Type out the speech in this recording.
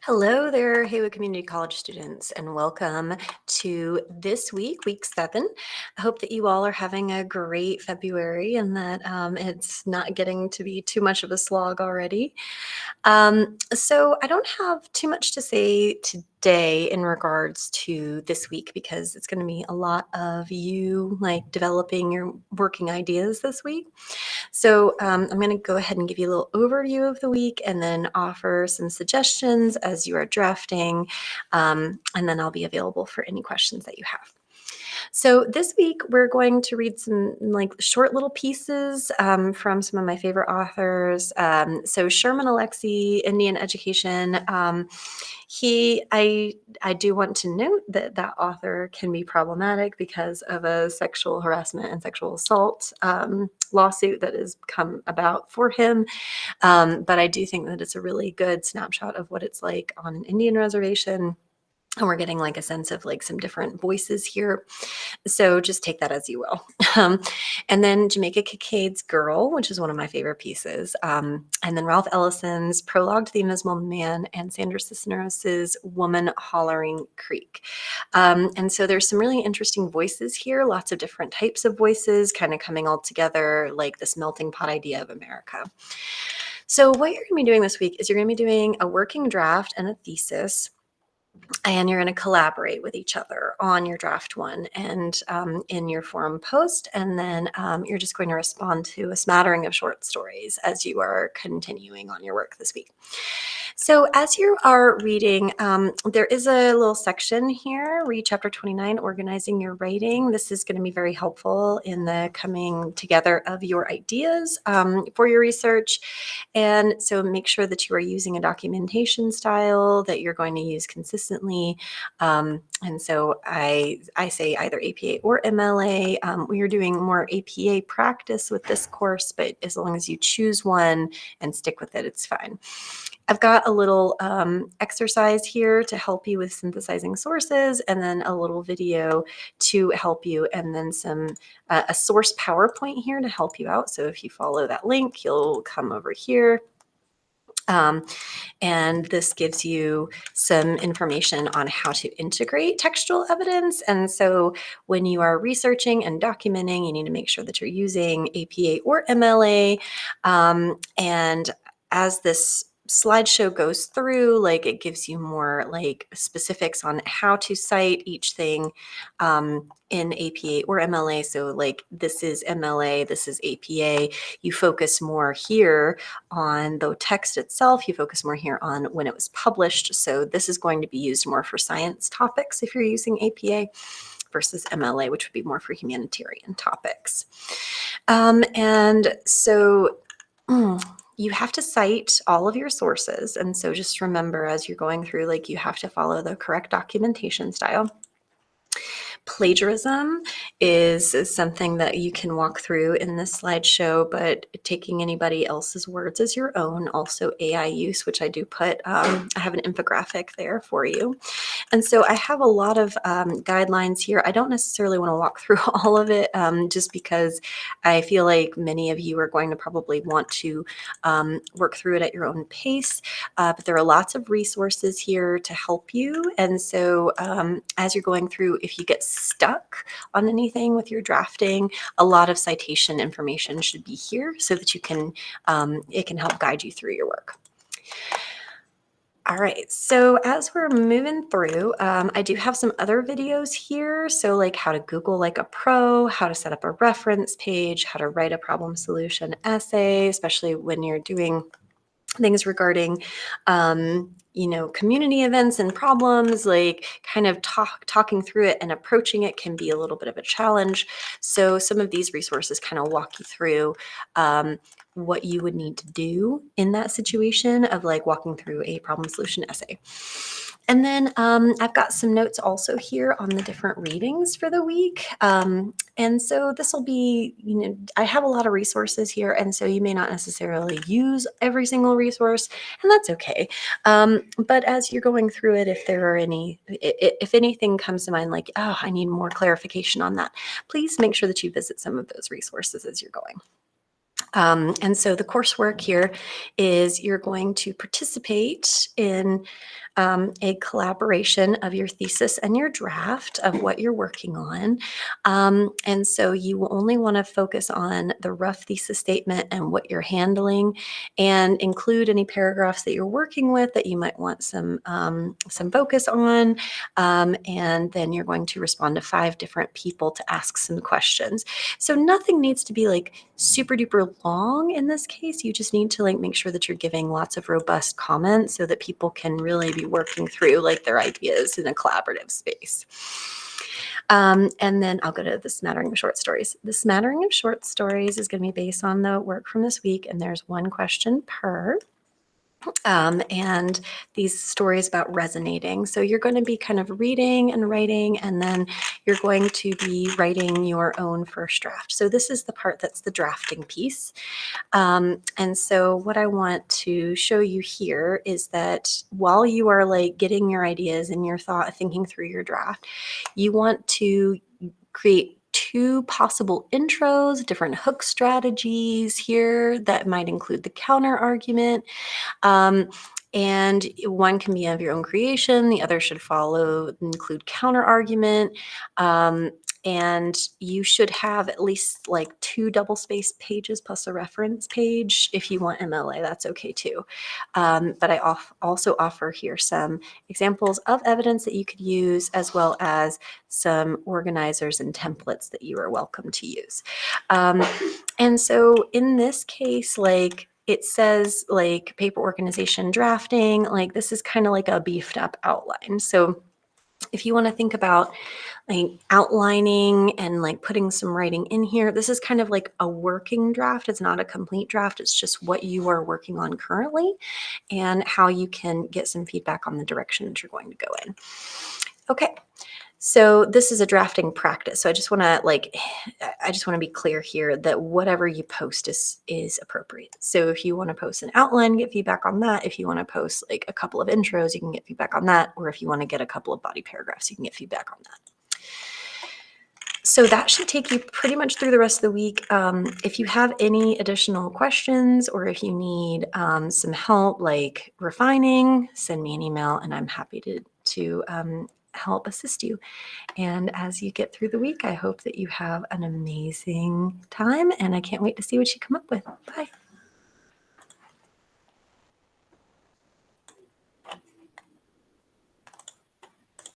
Hello there, Haywood Community College students, and welcome to this week, week 7. I hope that you all are having a great February and that it's not getting to be too much of a slog already. So I don't have too much to say today in regards to this week because it's going to be a lot of you like developing your working ideas this week. So I'm going to go ahead and give you a little overview of the week and then offer some suggestions as you are drafting. And then I'll be available for any questions that you have. So this week we're going to read some like short little pieces from some of my favorite authors. So Sherman Alexie, Indian Education. I do want to note that that author can be problematic because of a sexual harassment and sexual assault lawsuit that has come about for him. But I do think that it's a really good snapshot of what it's like on an Indian reservation. And we're getting like a sense of like some different voices here. So just take that as you will. Um, and then Jamaica Kincaid's Girl, which is one of my favorite pieces. And then Ralph Ellison's Prologue to the Invisible Man and Sandra Cisneros' Woman Hollering Creek. And so there's some really interesting voices here, lots of different types of voices kind of coming all together like this melting pot idea of America. So what you're going to be doing this week is you're going to be doing a working draft and a thesis, and you're going to collaborate with each other on your draft one and in your forum post. And then you're just going to respond to a smattering of short stories as you are continuing on your work this week. So as you are reading, there is a little section here, read chapter 29, organizing your writing. This is going to be very helpful in the coming together of your ideas for your research. And so make sure that you are using a documentation style that you're going to use consistently. And so I say either APA or MLA. We are doing more APA practice with this course, but as long as you choose one and stick with it, it's fine. I've got a little exercise here to help you with synthesizing sources, and then a little video to help you, and then some a source PowerPoint here to help you out. So if you follow that link, you'll come over here. And this gives you some information on how to integrate textual evidence. And so when you are researching and documenting, you need to make sure that you're using APA or MLA. And as this slideshow goes through, like it gives you more like specifics on how to cite each thing in APA or MLA. So like this is MLA, this is APA. You focus more here on the text itself. You focus more here on when it was published. So this is going to be used more for science topics if you're using APA versus MLA, which would be more for humanitarian topics. And so you have to cite all of your sources. And so just remember as you're going through, like you have to follow the correct documentation style. Plagiarism is something that you can walk through in this slideshow, but taking anybody else's words as your own. Also AI use, which I do put, I have an infographic there for you. And so I have a lot of guidelines here. I don't necessarily want to walk through all of it just because I feel like many of you are going to probably want to work through it at your own pace. But there are lots of resources here to help you. And so as you're going through, if you get stuck on anything with your drafting, a lot of citation information should be here so that you can, it can help guide you through your work. All right, so as we're moving through, I do have some other videos here. So like how to Google like a pro, how to set up a reference page, how to write a problem solution essay, especially when you're doing things regarding community events and problems, like kind of talking through it and approaching it can be a little bit of a challenge. So some of these resources kind of walk you through what you would need to do in that situation of like walking through a problem solution essay. And then I've got some notes also here on the different readings for the week. And so this will be, I have a lot of resources here, and so you may not necessarily use every single resource, and that's okay. But as you're going through it, if there are if anything comes to mind, like, oh, I need more clarification on that, please make sure that you visit some of those resources as you're going. And so the coursework here is you're going to participate in a collaboration of your thesis and your draft of what you're working on. And so you will only want to focus on the rough thesis statement and what you're handling, and include any paragraphs that you're working with that you might want some focus on. And then you're going to respond to 5 different people to ask some questions. So nothing needs to be like super duper long in this case. You just need to like make sure that you're giving lots of robust comments so that people can really be working through like their ideas in a collaborative space. And then I'll go to the smattering of short stories. The smattering of short stories is going to be based on the work from this week, and there's 1 question per. And these stories about resonating. So you're going to be kind of reading and writing, and then you're going to be writing your own first draft. So this is the part that's the drafting piece. And so what I want to show you here is that while you are like getting your ideas and your thinking through your draft, you want to create 2 possible intros, different hook strategies here that might include the counter argument. And one can be of your own creation, the other should include counter argument. And you should have at least like 2 double-spaced pages plus a reference page. If you want MLA, that's okay too. But I also offer here some examples of evidence that you could use, as well as some organizers and templates that you are welcome to use. And so in this case, like, it says like paper organization drafting, like this is kind of like a beefed up outline. So if you want to think about like outlining and like putting some writing in here, this is kind of like a working draft. It's not a complete draft. It's just what you are working on currently and how you can get some feedback on the direction that you're going to go in. Okay. So this is a drafting practice. So I just want to be clear here that whatever you post is appropriate. So if you want to post an outline, get feedback on that. If you want to post like a couple of intros, you can get feedback on that. Or if you want to get a couple of body paragraphs, you can get feedback on that. So that should take you pretty much through the rest of the week. If you have any additional questions, or if you need some help like refining, send me an email and I'm happy to help assist you. And as you get through the week, I hope that you have an amazing time, and I can't wait to see what you come up with. Bye.